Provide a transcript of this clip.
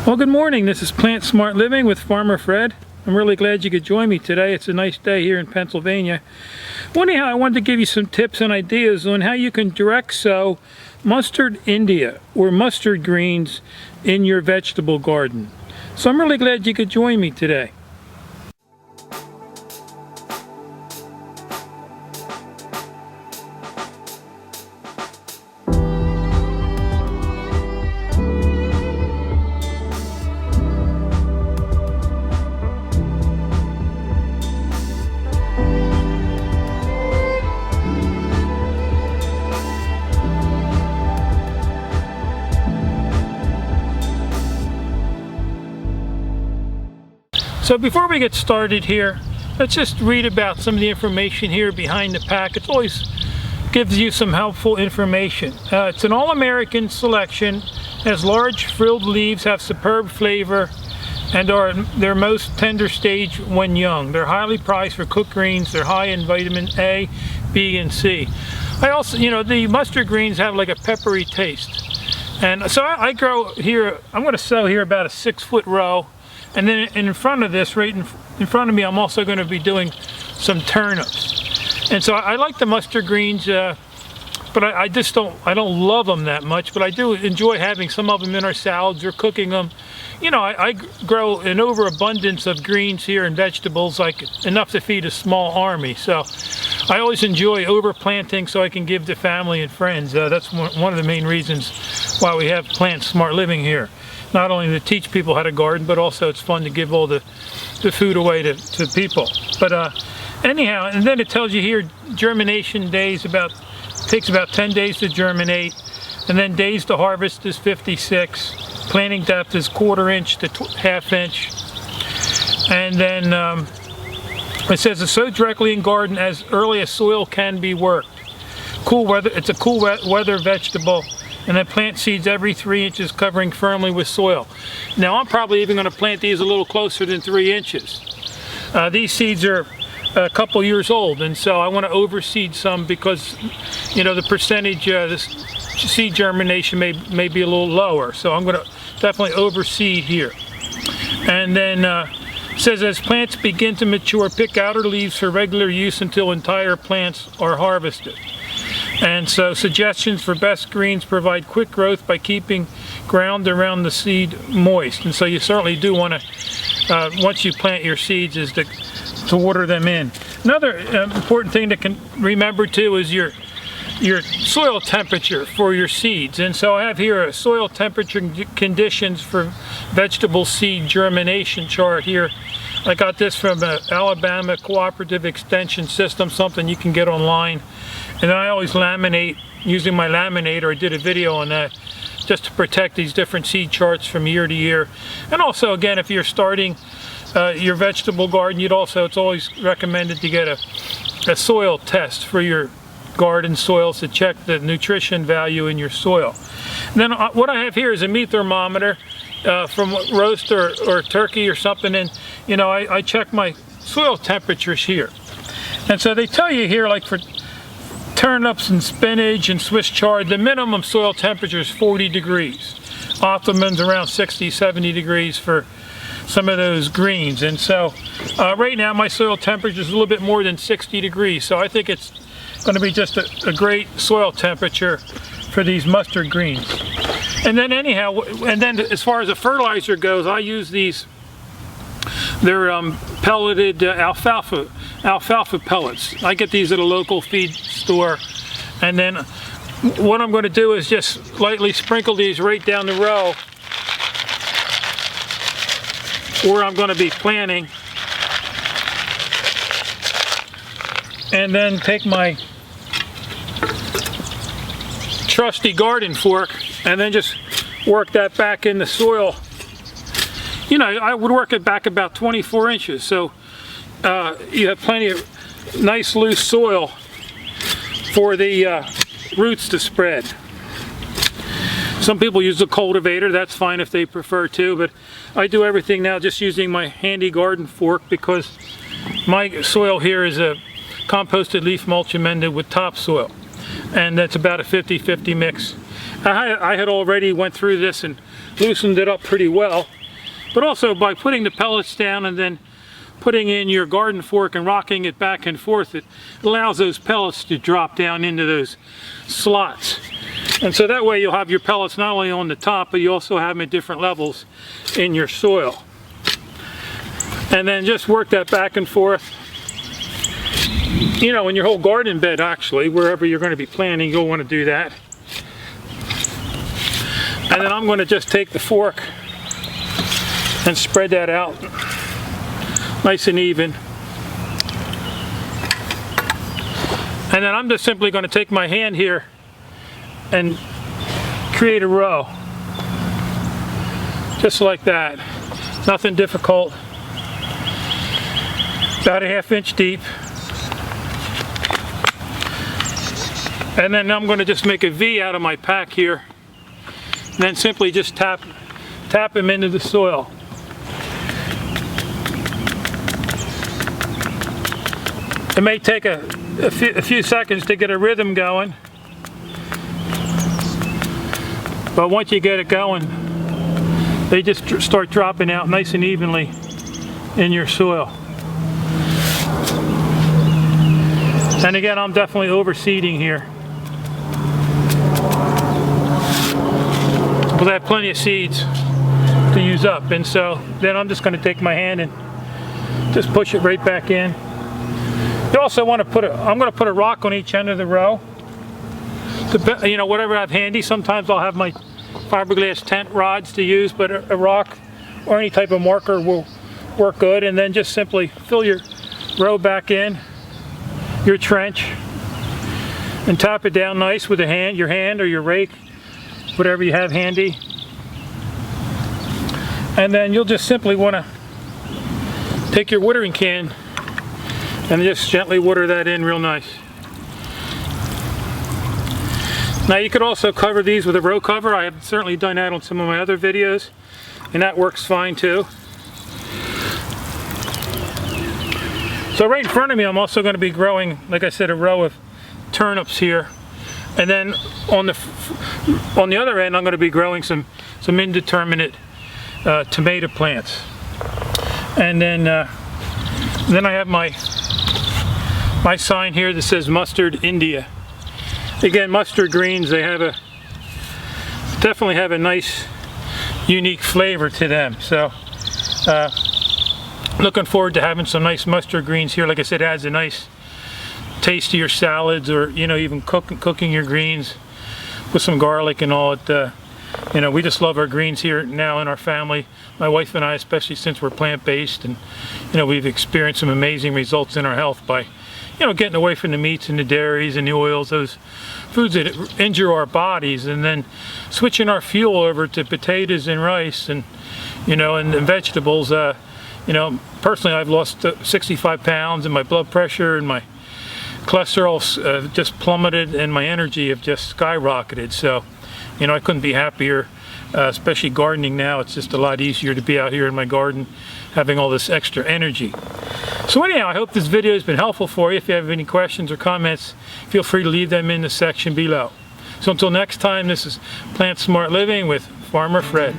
Well, good morning. This is Plant Smart Living with Farmer Fred. I'm really glad you could join me today. It's a nice day here in Pennsylvania. Well, anyhow, I wanted to give you some tips and ideas on how you can direct sow mustard India or mustard greens in your vegetable garden. So I'm really glad you could join me today. So before we get started here, let's just read about some of the information here behind the pack. It always gives you some helpful information. It's an all-American selection, has large frilled leaves, have superb flavor, and are their most tender stage when young. They're highly prized for cooked greens. They're high in vitamin A, B, and C. I also, the mustard greens have like a peppery taste. And so I grow here, I'm going to sow here about a 6-foot row. And then in front of this, right in front of me, I'm also going to be doing some turnips. And so I like the mustard greens, but I don't love them that much, but I do enjoy having some of them in our salads or cooking them. I grow an overabundance of greens here and vegetables, like enough to feed a small army. So I always enjoy overplanting so I can give to family and friends. That's one of the main reasons why we have Plant Smart Living here. Not only to teach people how to garden, but also it's fun to give all the food away to people. But anyhow, and then it tells you here germination days, takes about 10 days to germinate, and then days to harvest is 56. Planting depth is 1/4 inch to 1/2 inch. And then it says to sow directly in garden as early as soil can be worked. Cool weather. It's a cool weather vegetable. And then plant seeds every 3 inches, covering firmly with soil. Now I'm probably even going to plant these a little closer than 3 inches. These seeds are a couple years old, and so I want to overseed some because, the percentage, this seed germination may be a little lower. So I'm going to definitely overseed here. And then it says as plants begin to mature, pick outer leaves for regular use until entire plants are harvested. And so suggestions for best greens: provide quick growth by keeping ground around the seed moist. And so you certainly do want to, once you plant your seeds, is to water them in. Another important thing to remember too is your soil temperature for your seeds. And so I have here a soil temperature conditions for vegetable seed germination chart here. I got this from Alabama Cooperative Extension System, something you can get online. And then I always laminate using my laminator. I did a video on that just to protect these different seed charts from year to year. And also, again, if you're starting your vegetable garden, it's always recommended to get a soil test for your garden soils to check the nutrition value in your soil. And then what I have here is a meat thermometer from roast or turkey or something, and I check my soil temperatures here. And so they tell you here, like for turnips and spinach and Swiss chard, the minimum soil temperature is 40 degrees. Optimum's around 60, 70 degrees for some of those greens. And so right now my soil temperature is a little bit more than 60 degrees. So I think it's going to be just a great soil temperature for these mustard greens. And then anyhow, as far as the fertilizer goes, I use these. They're pelleted alfalfa pellets. I get these at a local feed store, and then what I'm going to do is just lightly sprinkle these right down the row where I'm going to be planting, and then take my trusty garden fork and then just work that back in the soil. I would work it back about 24 inches, so you have plenty of nice loose soil for the roots to spread. Some people use a cultivator. That's fine if they prefer to, but I do everything now just using my handy garden fork because my soil here is a composted leaf mulch amended with topsoil, and that's about a 50-50 mix. I had already went through this and loosened it up pretty well. But also by putting the pellets down and then putting in your garden fork and rocking it back and forth, it allows those pellets to drop down into those slots. And so that way you'll have your pellets not only on the top, but you also have them at different levels in your soil. And then just work that back and forth. You know, in your whole garden bed, actually, wherever you're going to be planting, you'll want to do that. And then I'm going to just take the fork and spread that out nice and even. And then I'm just simply going to take my hand here and create a row. Just like that. Nothing difficult. About a ½ inch deep. And then I'm going to just make a V out of my pack here. And then simply just tap them into the soil. It may take a few seconds to get a rhythm going, but once you get it going, they just start dropping out nice and evenly in your soil. And again, I'm definitely overseeding here, because I have plenty of seeds to use up. And so then I'm just going to take my hand and just push it right back in. You also want to I'm going to put a rock on each end of the row. You know, whatever I have handy. Sometimes I'll have my fiberglass tent rods to use, but a rock or any type of marker will work good. And then just simply fill your row back in, your trench, and tap it down nice with your hand or your rake, whatever you have handy. And then you'll just simply want to take your watering can and just gently water that in real nice. Now you could also cover these with a row cover. I have certainly done that on some of my other videos, and that works fine too. So right in front of me, I'm also going to be growing, like I said, a row of turnips here. And then on the other end, I'm going to be growing some indeterminate tomato plants. And then I have my sign here that says Mustard India. Again, mustard greens, they definitely have a nice, unique flavor to them. So, looking forward to having some nice mustard greens here. Like I said, it adds a nice taste to your salads, or you know, even cooking your greens with some garlic and all. You know, we just love our greens here now in our family. My wife and I, especially since we're plant-based, and you know, we've experienced some amazing results in our health by, you know, getting away from the meats and the dairies and the oils, those foods that injure our bodies, and then switching our fuel over to potatoes and rice, and you know, and vegetables. You know, personally, I've lost 65 pounds, and my blood pressure and my cholesterol just plummeted, and my energy have just skyrocketed. So, you know, I couldn't be happier, especially gardening now. It's just a lot easier to be out here in my garden having all this extra energy. So anyhow, I hope this video has been helpful for you. If you have any questions or comments, feel free to leave them in the section below. So until next time, this is Plant Smart Living with Farmer Fred.